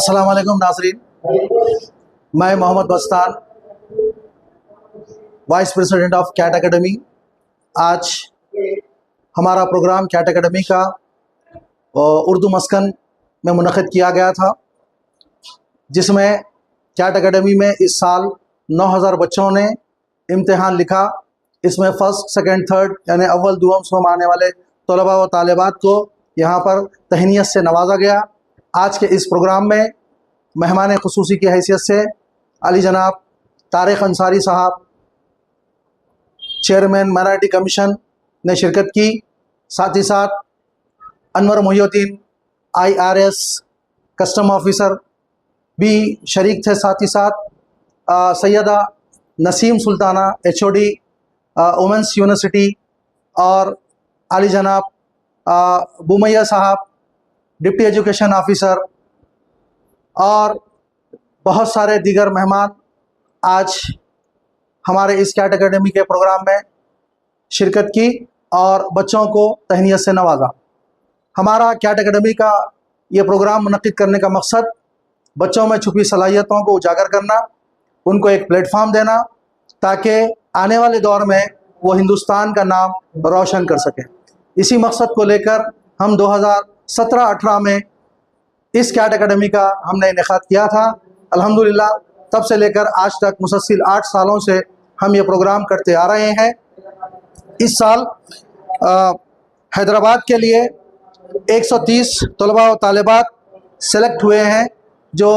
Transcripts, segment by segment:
अस्सलाम वालेकुम नाज़रीन, मैं Mohammad Mastan, vice president of CAT academy. आज हमारा प्रोग्राम कैट एकेडमी का उर्दू मस्कन में मुनक़िद किया गया था, जिसमें कैट एकेडमी में इस साल 9000 बच्चों ने इम्तिहान लिखा। इसमें फ़र्स्ट, सेकंड, थर्ड यानी अव्वल दुआम सोम आने वाले तलबा व तालिबात को यहाँ पर तहनीत से नवाजा गया। आज के इस प्रोग्राम में मेहमान ख़ुसूसी की हैसियत से अली जनाब तारिक अंसारी साहब, चेयरमैन माइनॉरिटी कमीशन ने शिरकत की। साथ ही साथ Anwar Mohiuddin IRS custom officer भी शरीक थे। साथ ही साथ Syeda Naseem Sultana HOD women's university और अली जनाब बुमैया साहब डिप्टी एजुकेशन ऑफिसर और बहुत सारे दीगर मेहमान आज हमारे इस कैट एकेडमी के प्रोग्राम में शिरकत की और बच्चों को तहनीत से नवाजा। हमारा कैट एकेडमी का ये प्रोग्राम मुनक़िद करने का मकसद बच्चों में छुपी सलाहियतों को उजागर करना, उनको एक प्लेटफॉर्म देना ताकि आने वाले दौर में वो हिंदुस्तान का नाम रोशन कर सकें। इसी मकसद को लेकर हम 2017-18 में इस कैट एकेडमी का हमने इनेकाद किया था। अल्हम्दुलिल्लाह तब से लेकर आज तक मुसलसिल 8 सालों से हम ये प्रोग्राम करते आ रहे हैं। इस साल हैदराबाद के लिए 130 तलबा व तालिबात सेलेक्ट हुए हैं जो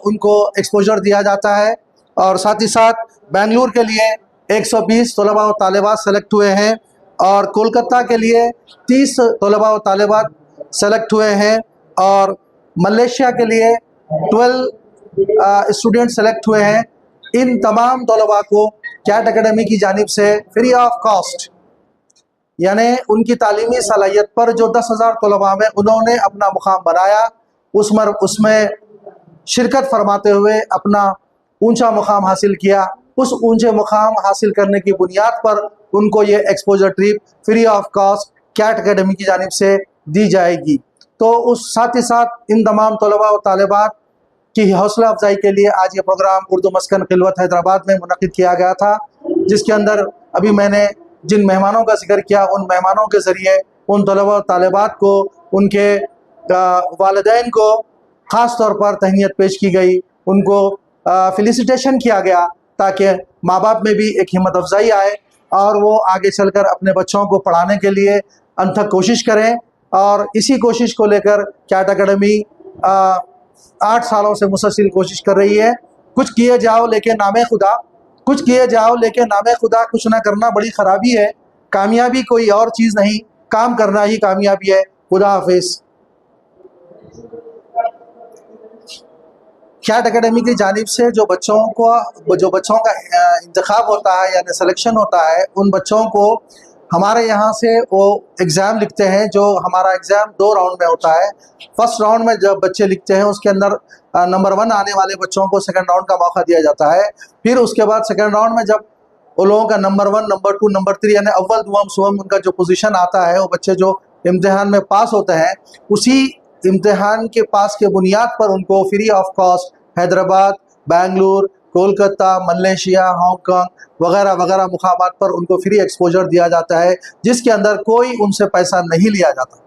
उनको एक्सपोजर दिया जाता है, और साथ ही साथ बेंगलुरु के लिए 120 तलबा व तालिबात सेलेक्ट हुए हैं और कोलकाता के लिए 30 तलबा व तालिबात सेलेक्ट हुए हैं और मलेशिया के लिए 12 स्टूडेंट सेलेक्ट हुए हैं। इन तमाम तलबा को कैट एकेडमी की जानिब से फ्री ऑफ कॉस्ट यानी उनकी तालीमी सलाहियत पर जो 10,000 तलबा में उन्होंने अपना मुकाम बनाया, उसमें शिरकत फरमाते हुए अपना ऊंचा मुकाम हासिल किया। उस ऊंचे मुकाम हासिल करने की बुनियाद पर उनको ये exposure trip free of cost CAT academy की जानिब से दी जाएगी। तो उस साथ ही साथ इन तमाम तलबा व तालिबात की हौसला अफजाई के लिए आज ये प्रोग्राम उर्दू मस्कन खिलवत हैदराबाद में मुनक़िद किया गया था, जिसके अंदर अभी मैंने जिन मेहमानों का जिक्र किया उन मेहमानों के ज़रिए उन तलबा व तालिबात को, उनके वालिदैन को ख़ास तौर पर तहनीत पेश की गई, उनको फेलिसिटेशन किया गया ताकि माँ बाप में भी एक हिम्मत अफजाई आए और वो आगे चलकर अपने बच्चों को पढ़ाने के लिए अनथक कोशिश करें। और इसी कोशिश को लेकर कैट एकेडमी 8 सालों से मुसलसिल कोशिश कर रही है। कुछ किए जाओ लेकिन नामे खुदा, कुछ किए जाओ लेकिन नामे खुदा, कुछ ना करना बड़ी ख़राबी है। कामयाबी कोई और चीज़ नहीं, काम करना ही कामयाबी है। खुदा हाफिज़। कैट एकेडमी की जानिब से जो बच्चों का इंतखाब होता है यानी सिलेक्शन होता है, उन बच्चों को हमारे यहाँ से वो एग्ज़ाम लिखते हैं। जो हमारा एग्ज़ाम 2 राउंड में होता है। फर्स्ट राउंड में जब बच्चे लिखते हैं उसके अंदर नंबर 1 आने वाले बच्चों को सेकंड राउंड का मौका दिया जाता है। फिर उसके बाद सेकंड राउंड में जब वो लोगों का नंबर 1, नंबर 2, नंबर 3 यानी अव्वल दुआम सोम उनका जो पोजीशन आता है, वो बच्चे जो इम्तिहान में पास होते हैं, उसी इम्तिहान के पास के बुनियाद पर उनको free of cost Hyderabad, Bengaluru, Kolkata, Malaysia, Hong Kong वगैरह वगैरह मुकामात पर उनको फ्री एक्सपोजर दिया जाता है, जिसके अंदर कोई उनसे पैसा नहीं लिया जाता।